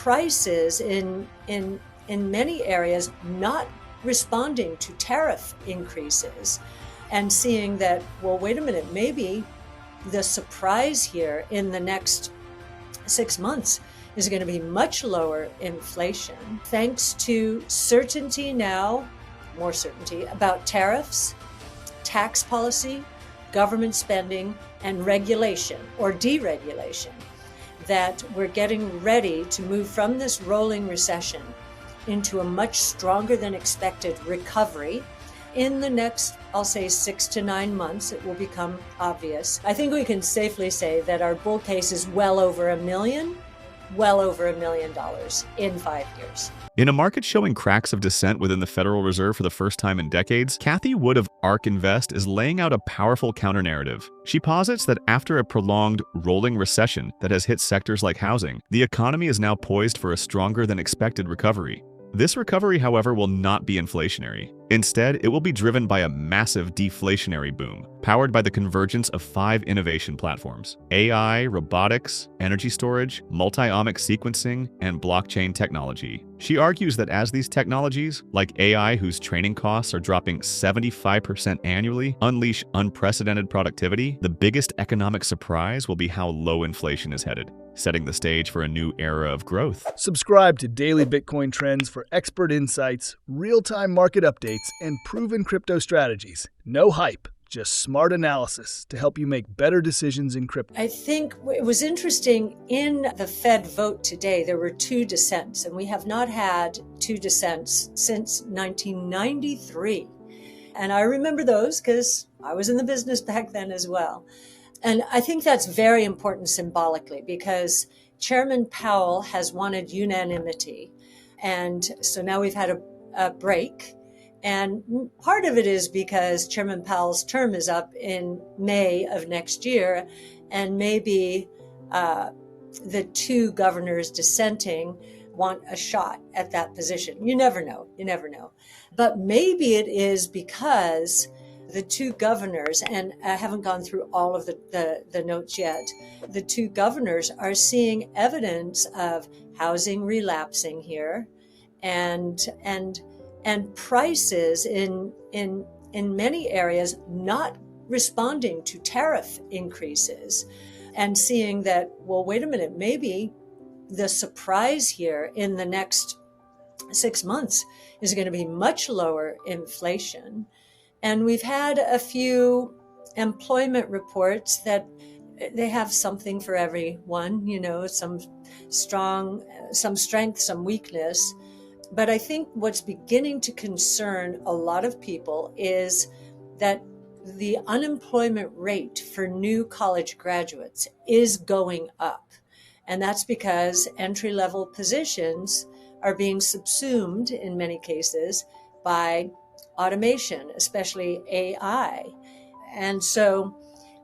prices in many areas not responding to tariff increases and seeing that, well, wait a minute, maybe the surprise here in the next 6 months is going to be much lower inflation, thanks to certainty now, more certainty about tariffs, tax policy, government spending, and regulation or deregulation, that we're getting ready to move from this rolling recession into a much stronger than expected recovery. In the next, I'll say 6 to 9 months, it will become obvious. I think we can safely say that our bull case is well over $1 million in 5 years. In a market showing cracks of dissent within the Federal Reserve for the first time in decades, Cathie Wood of ARK Invest is laying out a powerful counter-narrative. She posits that after a prolonged rolling recession that has hit sectors like housing, the economy is now poised for a stronger than expected recovery. This recovery, however, will not be inflationary. Instead, it will be driven by a massive deflationary boom, powered by the convergence of 5 innovation platforms: AI, robotics, energy storage, multi-omic sequencing, and blockchain technology. She argues that as these technologies, like AI whose training costs are dropping 75% annually, unleash unprecedented productivity, the biggest economic surprise will be how low inflation is headed, setting the stage for a new era of growth. Subscribe to Daily Bitcoin Trends for expert insights, real-time market updates, and proven crypto strategies. No hype, just smart analysis to help you make better decisions in crypto. I think it was interesting in the Fed vote today, there were 2 dissents, and we have not had 2 dissents since 1993. And I remember those because I was in the business back then as well. And I think that's very important symbolically because Chairman Powell has wanted unanimity. And so now we've had a break. And part of it is because Chairman Powell's term is up in May of next year, and maybe the 2 governors dissenting want a shot at that position. You never know. But maybe it is because the 2 governors, and I haven't gone through all of the notes yet, the 2 governors are seeing evidence of housing relapsing here and prices in many areas not responding to tariff increases, and seeing that, well, wait a minute, maybe the surprise here in the next 6 months is going to be much lower inflation. And we've had a few employment reports that they have something for everyone, some strength, some weakness. But I think what's beginning to concern a lot of people is that the unemployment rate for new college graduates is going up. And that's because entry-level positions are being subsumed in many cases by automation, especially AI. And so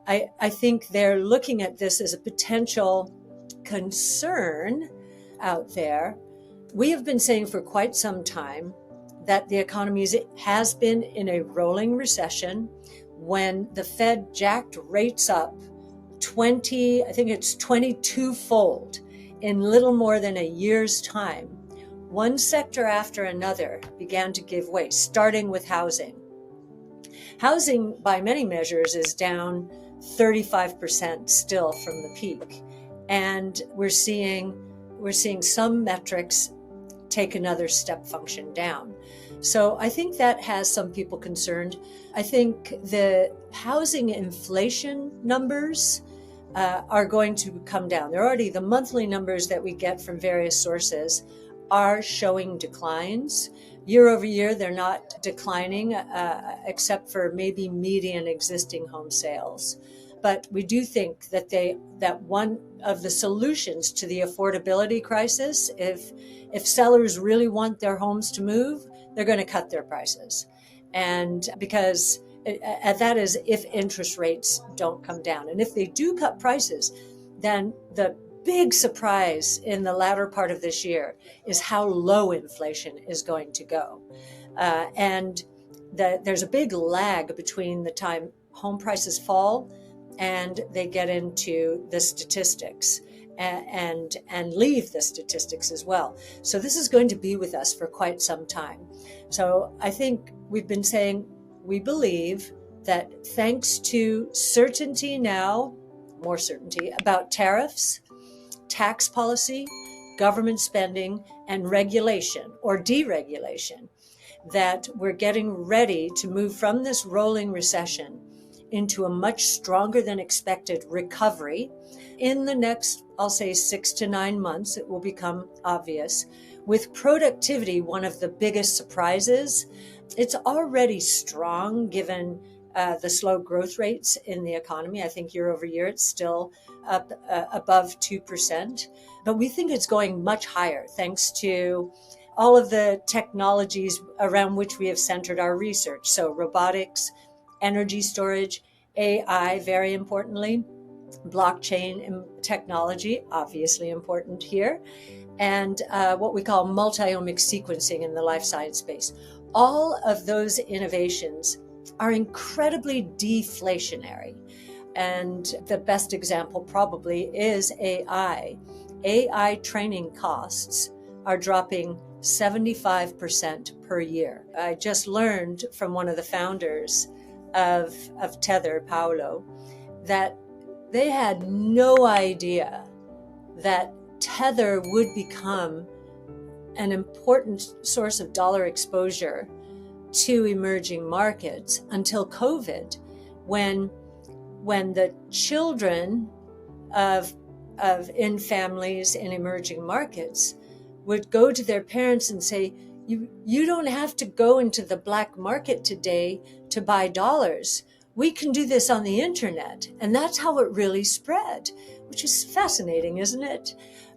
I think they're looking at this as a potential concern out there. We have been saying for quite some time that the economy has been in a rolling recession. When the Fed jacked rates up 22-fold in little more than a year's time, one sector after another began to give way, starting with housing. Housing, by many measures, is down 35% still from the peak. And we're seeing some metrics take another step function down. So I think that has some people concerned. I think the housing inflation numbers are going to come down. They're already, the monthly numbers that we get from various sources are showing declines. Year over year, they're not declining, except for maybe median existing home sales. But we do think that one of the solutions to the affordability crisis, if sellers really want their homes to move, they're going to cut their prices. And because that is if interest rates don't come down. And if they do cut prices, then the big surprise in the latter part of this year is how low inflation is going to go. And there's a big lag between the time home prices fall and they get into the statistics. and leave the statistics as well. So this is going to be with us for quite some time. So I think we've been saying we believe that thanks to certainty now, more certainty about tariffs, tax policy, government spending, and regulation or deregulation, that we're getting ready to move from this rolling recession into a much stronger than expected recovery. In the next, I'll say 6 to 9 months, it will become obvious. With productivity, one of the biggest surprises, it's already strong given the slow growth rates in the economy. I think year over year, it's still up above 2%, but we think it's going much higher thanks to all of the technologies around which we have centered our research. So robotics, energy storage, AI, very importantly, blockchain technology, obviously important here, and what we call multi-omic sequencing in the life science space. All of those innovations are incredibly deflationary. And the best example probably is AI. AI training costs are dropping 75% per year. I just learned from one of the founders of Tether, Paolo, that they had no idea that Tether would become an important source of dollar exposure to emerging markets until COVID, when the children of in families in emerging markets would go to their parents and say, you don't have to go into the black market today to buy dollars. We can do this on the internet. And that's how it really spread, which is fascinating, isn't it?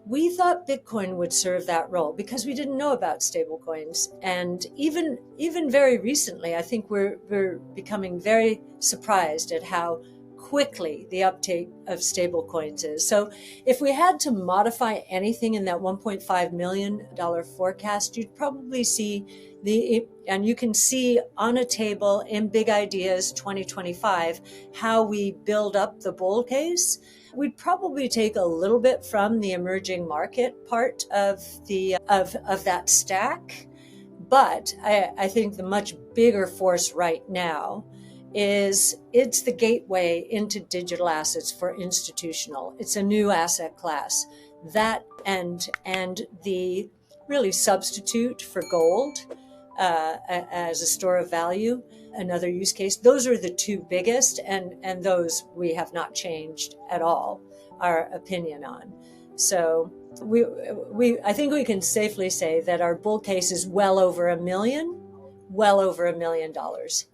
We thought Bitcoin would serve that role because we didn't know about stablecoins. And even very recently, I think we're becoming very surprised at how quickly the uptake of stablecoins is. So if we had to modify anything in that $1.5 million forecast, you'd probably see and you can see on a table in Big Ideas 2025, how we build up the bull case. We'd probably take a little bit from the emerging market part of that stack. But I think the much bigger force right now is it's the gateway into digital assets for institutional. It's a new asset class. That and the really substitute for gold as a store of value, another use case. Those are the two biggest, and those we have not changed at all our opinion on. So I think we can safely say that our bull case is well over $1 million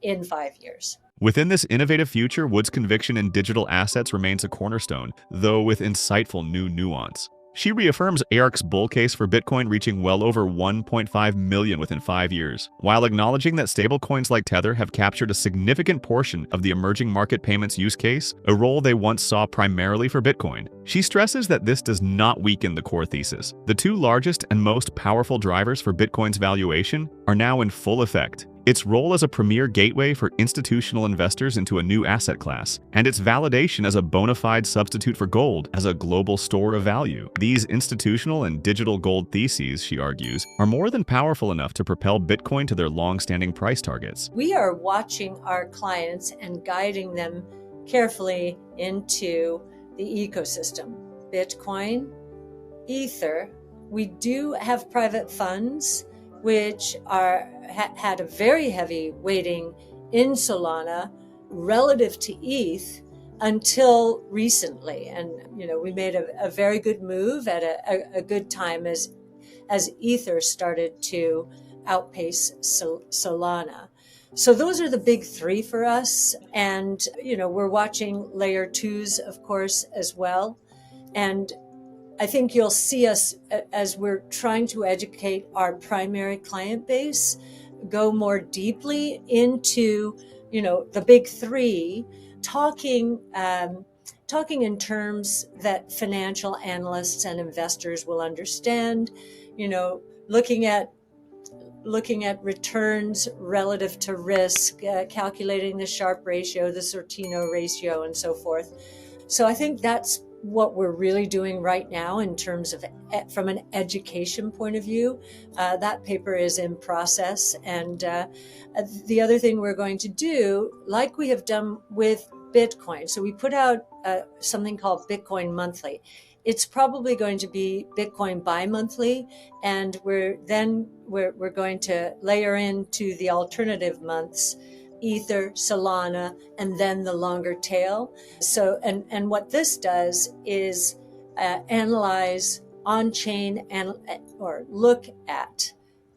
in 5 years. Within this innovative future, Wood's conviction in digital assets remains a cornerstone, though with insightful new nuance. She reaffirms ARK's bull case for Bitcoin reaching well over 1.5 million within 5 years, while acknowledging that stablecoins like Tether have captured a significant portion of the emerging market payments use case, a role they once saw primarily for Bitcoin. She stresses that this does not weaken the core thesis. The two largest and most powerful drivers for Bitcoin's valuation are now in full effect: its role as a premier gateway for institutional investors into a new asset class, and its validation as a bona fide substitute for gold as a global store of value. These institutional and digital gold theses, she argues, are more than powerful enough to propel Bitcoin to their long-standing price targets. We are watching our clients and guiding them carefully into the ecosystem. Bitcoin, Ether. We do have private funds which had a very heavy weighting in Solana relative to ETH until recently. And, we made a very good move at a good time as Ether started to outpace Solana. So those are the big three for us. And, we're watching layer twos, of course, as well. And I think you'll see us, as we're trying to educate our primary client base, go more deeply into, the big three, talking in terms that financial analysts and investors will understand, looking at returns relative to risk, calculating the Sharpe ratio, the Sortino ratio, and so forth. So I think that's what we're really doing right now in terms of from an education point of view. That paper is in process. And the other thing we're going to do, like we have done with Bitcoin, so we put out something called Bitcoin Monthly. It's probably going to be Bitcoin bi-monthly, and we're going to layer into the alternative months Ether, Solana, and then the longer tail. So, and what this does is analyze on-chain or look at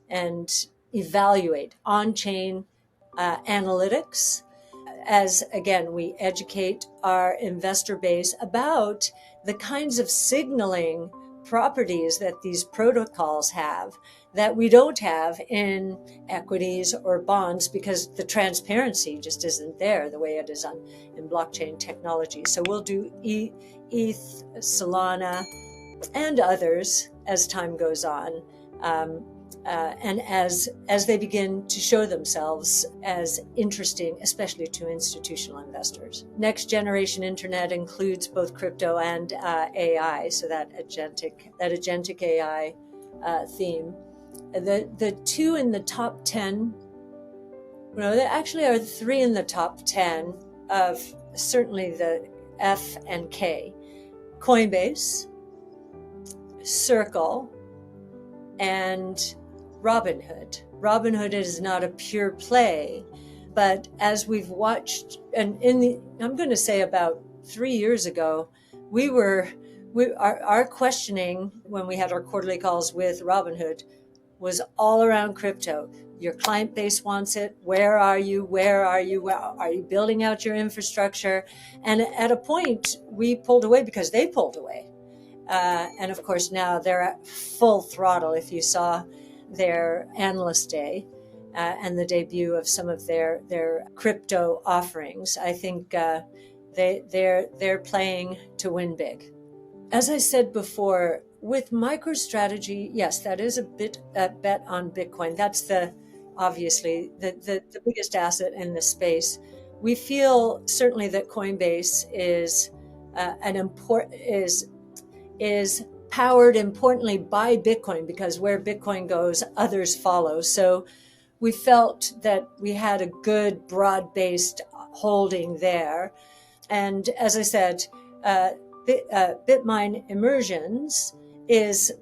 and evaluate on-chain analytics, as again we educate our investor base about the kinds of signaling properties that these protocols have that we don't have in equities or bonds, because the transparency just isn't there the way it is in blockchain technology. So we'll do ETH, Solana, and others as time goes on, and as they begin to show themselves as interesting, especially to institutional investors. Next generation internet includes both crypto and AI, so that agentic AI theme. The two in the top 10, there actually are three in the top 10 of certainly the F and K: Coinbase, Circle, and Robinhood. Robinhood is not a pure play, but as we've watched, and I'm going to say about 3 years ago, our questioning when we had our quarterly calls with Robinhood was all around crypto. Your client base wants it. Where are you? Where are you? Are you building out your infrastructure? And at a point, we pulled away because they pulled away. And of course, now they're at full throttle. If you saw their analyst day and the debut of some of their crypto offerings, I think they're playing to win big. As I said before, with MicroStrategy, yes, that is a bet on Bitcoin. That's obviously the biggest asset in the space. We feel certainly that Coinbase is is powered importantly by Bitcoin, because where Bitcoin goes, others follow. So we felt that we had a good broad-based holding there. And as I said, Bitmine Immersions is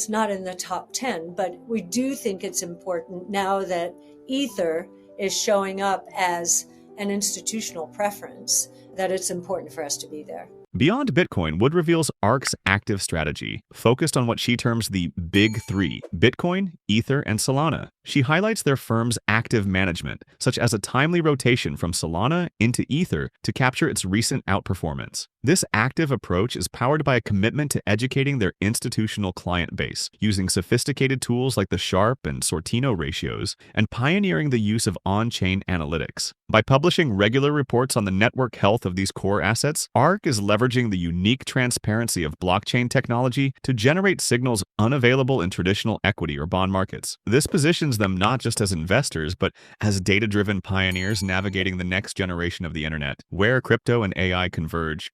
not in the top 10, but we do think it's important now that Ether is showing up as an institutional preference, that it's important for us to be there. Beyond Bitcoin, Wood reveals ARK's active strategy, focused on what she terms the Big Three: Bitcoin, Ether, and Solana. She highlights their firm's active management, such as a timely rotation from Solana into Ether to capture its recent outperformance. This active approach is powered by a commitment to educating their institutional client base, using sophisticated tools like the Sharpe and Sortino ratios, and pioneering the use of on-chain analytics. By publishing regular reports on the network health of these core assets, ARK is leveraging the unique transparency of blockchain technology to generate signals unavailable in traditional equity or bond markets. This positions them not just as investors, but as data-driven pioneers navigating the next generation of the internet, where crypto and AI converge.